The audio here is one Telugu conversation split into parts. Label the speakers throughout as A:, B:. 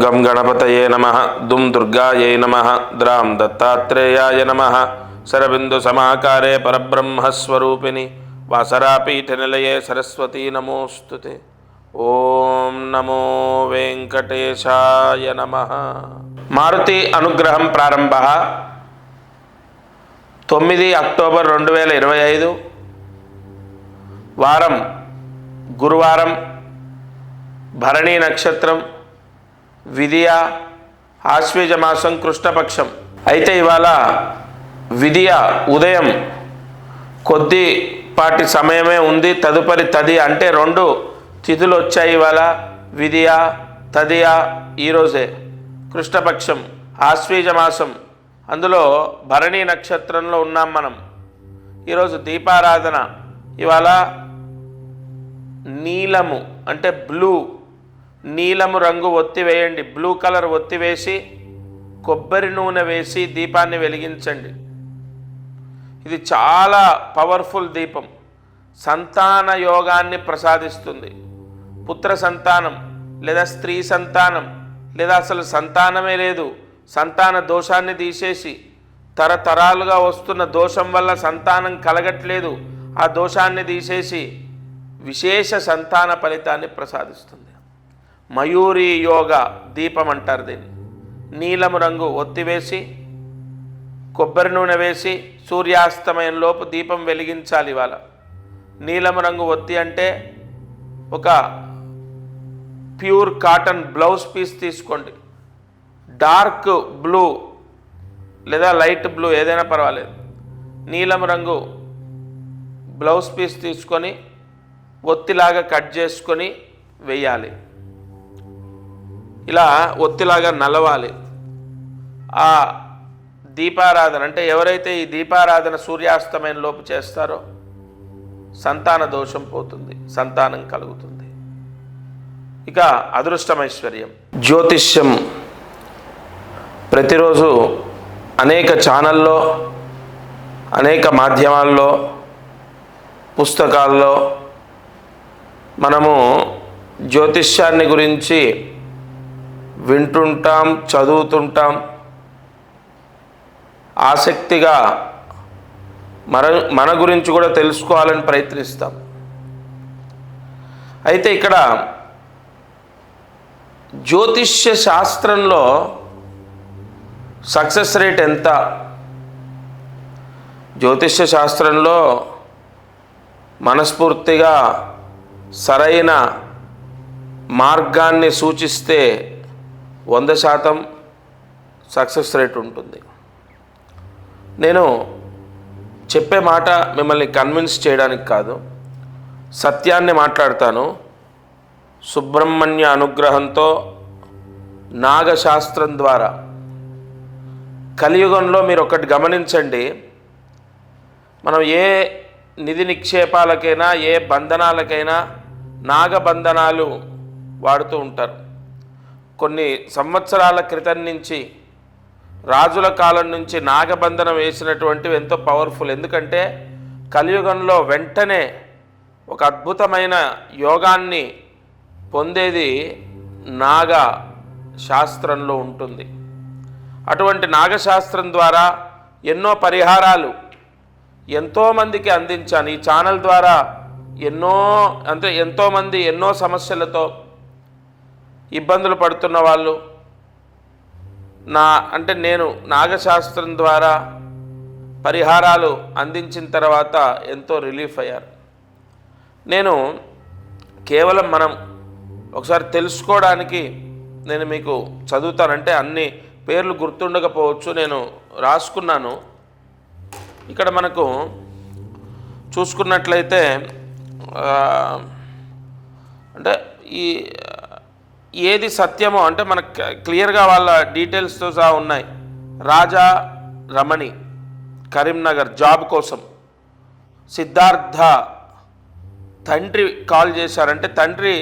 A: గం గణపతయే నమః దుం దుర్గాయై నమః ద్రాం దత్తాత్రేయాయ నమః శరబిందు సమాకారే పరబ్రహ్మస్వరూపిణి వాసరాపీఠనిలయే సరస్వతీ నమోస్తుతే. ఓం నమో వెంకటేశాయ నమః. మారుతి అనుగ్రహం ప్రారంభ 9 అక్టోబర్ 2025 వారం గురువారం, భరణీ నక్షత్రం, విదియ, ఆశ్వేజ మాసం, కృష్ణపక్షం. అయితే ఇవాళ విదియ ఉదయం కొద్దిపాటి సమయమే ఉంది, తదుపరి తదియ అంటే 2 తిథులు వచ్చాయి ఇవాళ. విదియ, తదియ ఈరోజే. కృష్ణపక్షం, ఆశ్వేజ మాసం, అందులో భరణీ నక్షత్రంలో ఉన్నాం మనం. ఈరోజు దీపారాధన. ఇవాళ నీలము అంటే బ్లూ, నీలము రంగు ఒత్తి వేయండి. బ్లూ కలర్ ఒత్తి వేసి కొబ్బరి నూనె వేసి దీపాన్ని వెలిగించండి. ఇది చాలా పవర్ఫుల్ దీపం. సంతాన యోగాన్ని ప్రసాదిస్తుంది. పుత్ర సంతానం లేదా స్త్రీ సంతానం లేదా అసలు సంతానమే లేదు, సంతాన దోషాన్ని తీసేసి తరతరాలుగా వస్తున్న దోషం వల్ల సంతానం కలగట్లేదు, ఆ దోషాన్ని తీసేసి విశేష సంతాన ఫలితాన్ని ప్రసాదిస్తుంది. మయూరి యోగ దీపం అంటారు దీన్ని. నీలము రంగు ఒత్తివేసి కొబ్బరి నూనె వేసి సూర్యాస్తమయంలోపు దీపం వెలిగించాలి. ఇవాళ నీలము రంగు ఒత్తి అంటే ఒక ప్యూర్ కాటన్ బ్లౌజ్ పీస్ తీసుకోండి. డార్క్ బ్లూ లేదా లైట్ బ్లూ ఏదైనా పర్వాలేదు. నీలం రంగు బ్లౌజ్ పీస్ తీసుకొని ఒత్తిలాగా కట్ చేసుకొని వేయాలి. ఇలా ఒత్తిలాగా నలవాలి. ఆ దీపారాధన అంటే ఎవరైతే ఈ దీపారాధన సూర్యాస్తమయం లోపు చేస్తారో సంతాన దోషం పోతుంది, సంతానం కలుగుతుంది. ఇక అదృష్టమైశ్వర్యం. జ్యోతిష్యం ప్రతిరోజు అనేక ఛానల్లో, అనేక మాధ్యమాల్లో, పుస్తకాల్లో మనము జ్యోతిష్యాన్ని గురించి వింటుంటాం, చదువుతుంటాం. ఆసక్తిగా మన గురించి కూడా తెలుసుకోవాలని ప్రయత్నిస్తాం. అయితే ఇక్కడ జ్యోతిష్య శాస్త్రంలో సక్సెస్ రేట్ ఎంత? జ్యోతిష్య శాస్త్రంలో మనస్ఫూర్తిగా సరైన మార్గాన్ని సూచిస్తే 100% సక్సెస్ రేట్ ఉంటుంది. నేను చెప్పే మాట మిమ్మల్ని కన్విన్స్ చేయడానికి కాదు, సత్యాన్ని మాట్లాడతాను. సుబ్రహ్మణ్య అనుగ్రహంతో నాగశాస్త్రం ద్వారా కలియుగంలో మీరు ఒకటి గమనించండి, మనం ఏ నిధి నిక్షేపాలకైనా ఏ బంధనాలకైనా నాగబంధనాలు వాడుతూ ఉంటారు. కొన్ని సంవత్సరాల క్రితం నుంచి, రాజుల కాలం నుంచి నాగబంధనం వేసినటువంటివి ఎంతో పవర్ఫుల్. ఎందుకంటే కలియుగంలో వెంటనే ఒక అద్భుతమైన యోగాన్ని పొందేది నాగ శాస్త్రంలో ఉంటుంది. అటువంటి నాగశాస్త్రం ద్వారా ఎన్నో పరిహారాలు ఎంతోమందికి అందించాను. ఈ ఛానల్ ద్వారా ఎంతోమంది ఎన్నో సమస్యలతో ఇబ్బందులు పడుతున్న వాళ్ళు నేను నాగశాస్త్రం ద్వారా పరిహారాలు అందించిన తర్వాత ఎంతో రిలీఫ్ అయ్యారు. నేను కేవలం మనం ఒకసారి తెలుసుకోవడానికి నేను మీకు చదువుతానంటే అన్ని పేర్లు గుర్తుండకపోవచ్చు, నేను రాసుకున్నాను. ఇక్కడ మనకు చూసుకున్నట్లయితే అంటే ఏది సత్యమో అంటే మనకు క్లియర్గా వాళ్ళ డీటెయిల్స్తో సహా ఉన్నాయి. రాజా రమణి కరీంనగర్ జాబ్ కోసం. సిద్ధార్థ తండ్రి కాల్ చేశారంటే తండ్రి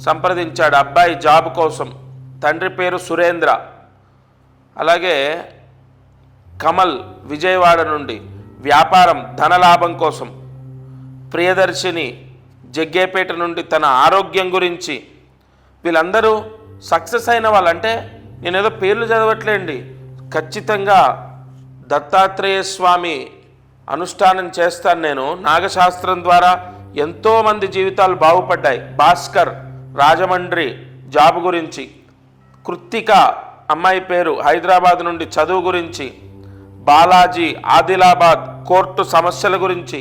A: సంప్రదించాడు అబ్బాయి జాబ్ కోసం. తండ్రి పేరు సురేంద్ర. అలాగే కమల్ విజయవాడ నుండి వ్యాపారం ధనలాభం కోసం. ప్రియదర్శిని జగ్గేపేట నుండి తన ఆరోగ్యం గురించి. వీళ్ళందరూ సక్సెస్ అయిన వాళ్ళు, అంటే నేనేదో పేర్లు చదవట్లేండి, ఖచ్చితంగా దత్తాత్రేయ స్వామి అనుష్ఠానం చేస్తాను నేను. నాగశాస్త్రం ద్వారా ఎంతోమంది జీవితాలు బాగుపడ్డాయి. భాస్కర్ రాజమండ్రి జాబ్ గురించి, కృత్తిక అమ్మాయి పేరు హైదరాబాద్ నుండి చదువు గురించి, బాలాజీ ఆదిలాబాద్ కోర్టు సమస్యల గురించి,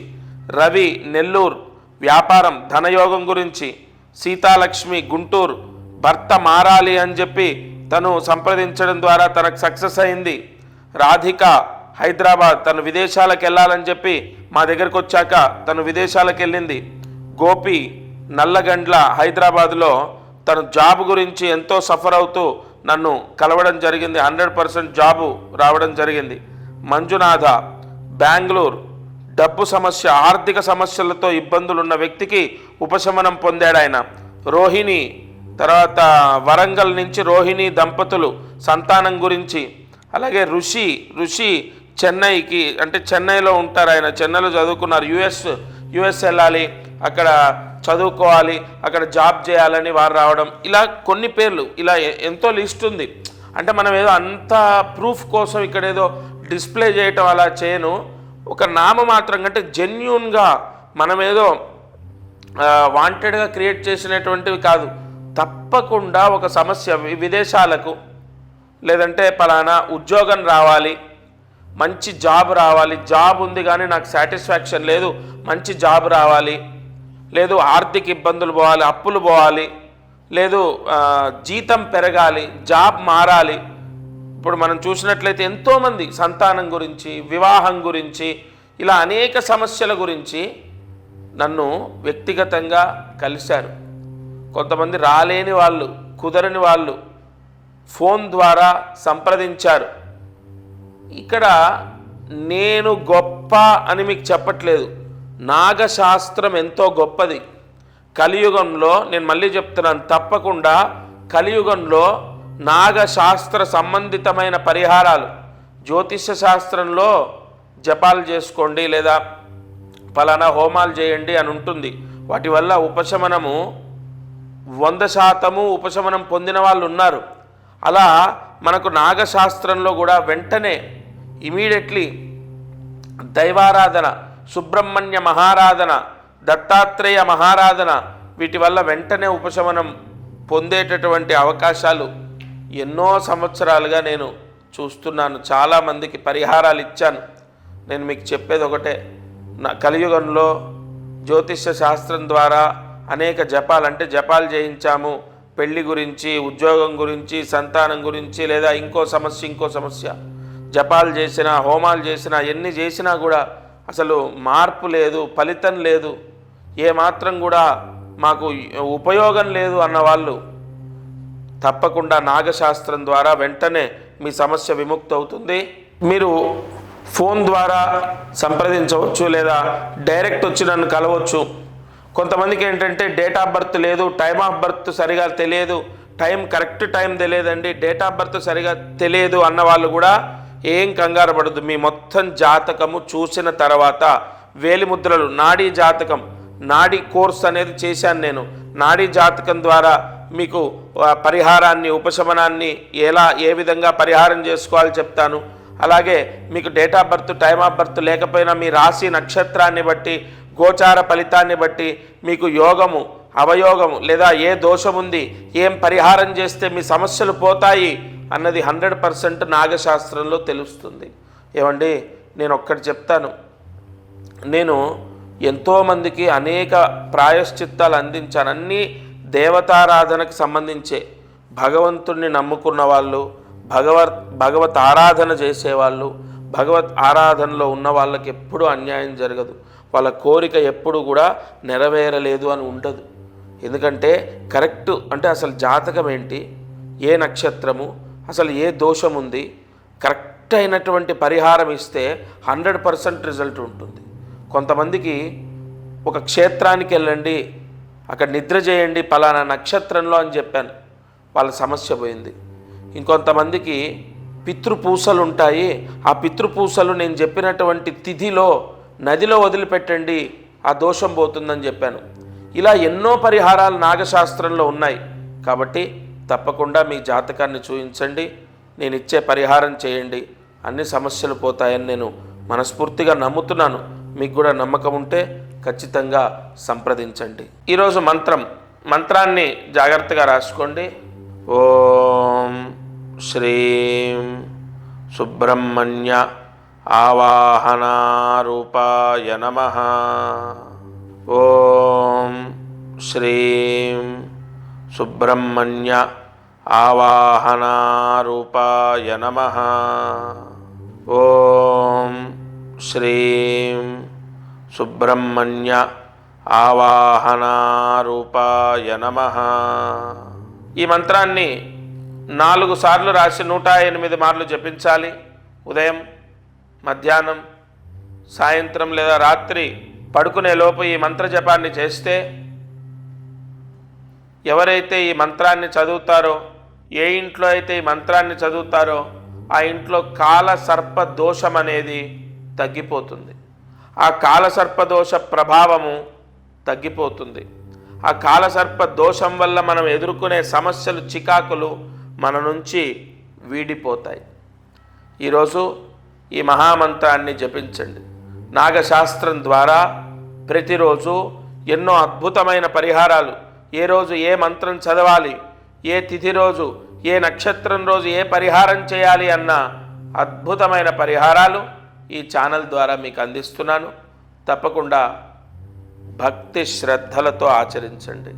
A: రవి నెల్లూరు వ్యాపారం ధనయోగం గురించి, సీతాలక్ష్మి గుంటూరు భర్త మారాలి అని చెప్పి తను సంప్రదించడం ద్వారా తనకు సక్సెస్ అయింది, రాధిక హైదరాబాద్ తను విదేశాలకు వెళ్ళాలని చెప్పి మా దగ్గరకు వచ్చాక తను విదేశాలకు వెళ్ళింది, గోపి నల్లగండ్ల హైదరాబాద్లో తను జాబ్ గురించి ఎంతో సఫర్ అవుతూ నన్ను కలవడం జరిగింది, 100% జాబు రావడం జరిగింది, మంజునాథ బెంగళూరు డబ్బు సమస్య ఆర్థిక సమస్యలతో ఇబ్బందులు ఉన్న వ్యక్తికి ఉపశమనం పొందాడు ఆయన, రోహిణి తర్వాత వరంగల్ నుంచి రోహిణి దంపతులు సంతానం గురించి, అలాగే ఋషి చెన్నైకి, అంటే చెన్నైలో ఉంటారు ఆయన, చెన్నైలో చదువుకున్నారు, యుఎస్ వెళ్ళాలి, అక్కడ చదువుకోవాలి, అక్కడ జాబ్ చేయాలని వారు రావడం, ఇలా కొన్ని పేర్లు, ఇలా ఎంతో లిస్ట్ ఉంది. అంటే మనం ఏదో అంత ప్రూఫ్ కోసం ఇక్కడ ఏదో డిస్ప్లే చేయటం అలా చేయను, ఒక నామమాత్రం, అంటే జెన్యూన్గా మనం ఏదో వాంటెడ్గా క్రియేట్ చేసినటువంటివి కాదు. తప్పకుండా ఒక సమస్య, విదేశాలకు లేదంటే పలానా ఉద్యోగం రావాలి, మంచి జాబ్ రావాలి, జాబ్ ఉంది కానీ నాకు సాటిస్ఫాక్షన్ లేదు, మంచి జాబ్ రావాలి, లేదు ఆర్థిక ఇబ్బందులు పోవాలి, అప్పులు పోవాలి, లేదు జీతం పెరగాలి, జాబ్ మారాలి. ఇప్పుడు మనం చూసినట్లయితే ఎంతోమంది సంతానం గురించి, వివాహం గురించి, ఇలా అనేక సమస్యల గురించి నన్ను వ్యక్తిగతంగా కలిశారు. కొంతమంది రాలేని వాళ్ళు, కుదరని వాళ్ళు ఫోన్ ద్వారా సంప్రదించారు. ఇక్కడ నేను గొప్ప అని మీకు చెప్పట్లేదు, నాగశాస్త్రం ఎంతో గొప్పది. కలియుగంలో నేను మళ్ళీ చెప్తున్నాను, తప్పకుండా కలియుగంలో నాగశాస్త్ర సంబంధితమైన పరిహారాలు, జ్యోతిష్య శాస్త్రంలో జపాలు చేసుకోండి లేదా ఫలానా హోమాలు చేయండి అని ఉంటుంది, వాటి వల్ల ఉపశమనము 100% ఉపశమనం పొందిన వాళ్ళు ఉన్నారు. అలా మనకు నాగశాస్త్రంలో కూడా వెంటనే ఇమీడియట్లీ దైవారాధన, సుబ్రహ్మణ్య మహారాధన, దత్తాత్రేయ మహారాధన, వీటి వల్ల వెంటనే ఉపశమనం పొందేటటువంటి అవకాశాలు ఎన్నో సంవత్సరాలుగా నేను చూస్తున్నాను. చాలామందికి పరిహారాలు ఇచ్చాను. నేను మీకు చెప్పేది ఒకటే, కలియుగంలో జ్యోతిష్య శాస్త్రం ద్వారా అనేక జపాలు, అంటే జపాలు చేయించాము, పెళ్లి గురించి, ఉద్యోగం గురించి, సంతానం గురించి, లేదా ఇంకో సమస్య, జపాలు చేసినా హోమాలు చేసినా ఎన్ని చేసినా కూడా అసలు మార్పు లేదు, ఫలితం లేదు, ఏమాత్రం కూడా మాకు ఉపయోగం లేదు అన్నవాళ్ళు తప్పకుండా నాగశాస్త్రం ద్వారా వెంటనే మీ సమస్య విముక్తి అవుతుంది. మీరు ఫోన్ ద్వారా సంప్రదించవచ్చు లేదా డైరెక్ట్ వచ్చి నన్ను కలవచ్చు. కొంతమందికి ఏంటంటే డేట్ ఆఫ్ బర్త్ లేదు, టైమ్ ఆఫ్ బర్త్ సరిగా తెలియదు, కరెక్ట్ టైం తెలియదండి, డేట్ ఆఫ్ బర్త్ సరిగా తెలియదు అన్న వాళ్ళు కూడా ఏం కంగారు పడద్దు. మీ మొత్తం జాతకము చూసిన తర్వాత వేలిముద్రలు, నాడీ జాతకం, నాడీ కోర్స్ అనేది చేశాను నేను. నాడీ జాతకం ద్వారా మీకు పరిహారాన్ని, ఉపశమనాన్ని ఏ విధంగా పరిహారం చేసుకోవాలో చెప్తాను. అలాగే మీకు date of birth, time of birth లేకపోయినా మీ రాశి నక్షత్రాన్ని బట్టి, గోచార ఫలితాన్ని బట్టి మీకు యోగము, అవయోగము లేదా ఏ దోషం ఉంది, ఏం పరిహారం చేస్తే మీ సమస్యలు పోతాయి అన్నది 100% నాగశాస్త్రంలో తెలుస్తుంది. ఏమండి, నేను ఒక్కటి చెప్తాను, నేను ఎంతోమందికి అనేక ప్రాయశ్చిత్తాలు అందించాను. అన్నీ దేవతారాధనకు సంబంధించే, భగవంతుణ్ణి నమ్ముకున్న వాళ్ళు, భగవత్ ఆరాధన చేసేవాళ్ళు, భగవత్ ఆరాధనలో ఉన్న వాళ్ళకి ఎప్పుడూ అన్యాయం జరగదు, వాళ్ళ కోరిక ఎప్పుడు కూడా నెరవేరలేదు అని ఉండదు. ఎందుకంటే కరెక్ట్, అంటే అసలు జాతకం ఏంటి, ఏ నక్షత్రము, అసలు ఏ దోషం ఉంది, కరెక్ట్ అయినటువంటి పరిహారం ఇస్తే 100% రిజల్ట్ ఉంటుంది. కొంతమందికి ఒక క్షేత్రానికి వెళ్ళండి, అక్కడ నిద్ర చేయండి పలానా నక్షత్రంలో అని చెప్పాను, వాళ్ళ సమస్య పోయింది. ఇంకొంతమందికి పితృపూసలు ఉంటాయి, ఆ పితృపూసలు నేను చెప్పినటువంటి తిథిలో నదిలో వదిలిపెట్టండి, ఆ దోషం పోతుందని చెప్పాను. ఇలా ఎన్నో పరిహారాలు నాగశాస్త్రంలో ఉన్నాయి. కాబట్టి తప్పకుండా మీ జాతకాన్ని చూపించండి, నేను ఇచ్చే పరిహారం చేయండి, అన్ని సమస్యలు పోతాయని నేను మనస్ఫూర్తిగా నమ్ముతున్నాను. మీకు కూడా నమ్మకం ఉంటే ఖచ్చితంగా సంప్రదించండి. ఈరోజు మంత్రాన్ని జాగ్రత్తగా రాసుకోండి. ఓం శ్రీం సుబ్రహ్మణ్య ఆవాహనారూపాయ నమః. ఓం శ్రీం సుబ్రహ్మణ్య ఆవాహనారూపాయ నమః. ఓం శ్రీం సుబ్రహ్మణ్య ఆవాహనారూపాయ నమః. ఈ మంత్రాన్ని 4 సార్లు రాసి 108 మార్లు జపించాలి. ఉదయం, మధ్యాహ్నం, సాయంత్రం లేదా రాత్రి పడుకునే లోపు ఈ మంత్ర జపాన్ని చేస్తే ఎవరైతే ఈ మంత్రాన్ని చదువుతారో, ఏ ఇంట్లో అయితే ఈ మంత్రాన్ని చదువుతారో ఆ ఇంట్లో కాలసర్ప దోషం అనేది తగ్గిపోతుంది. ఆ కాలసర్పదోష ప్రభావము తగ్గిపోతుంది. ఆ కాలసర్ప దోషం వల్ల మనం ఎదుర్కొనే సమస్యలు, చికాకులు మన నుంచి వీడిపోతాయి. ఈరోజు ఈ మహామంత్రాన్ని జపించండి. నాగశాస్త్రం ద్వారా ప్రతిరోజు ఎన్నో అద్భుతమైన పరిహారాలు, ఏ రోజు ఏ మంత్రం చదవాలి, ఏ తిథి రోజు, ఏ నక్షత్రం రోజు ఏ పరిహారం చేయాలి అన్న అద్భుతమైన పరిహారాలు ఈ ఛానల్ ద్వారా మీకు అందిస్తున్నాను. తప్పకుండా భక్తి శ్రద్ధలతో ఆచరించండి.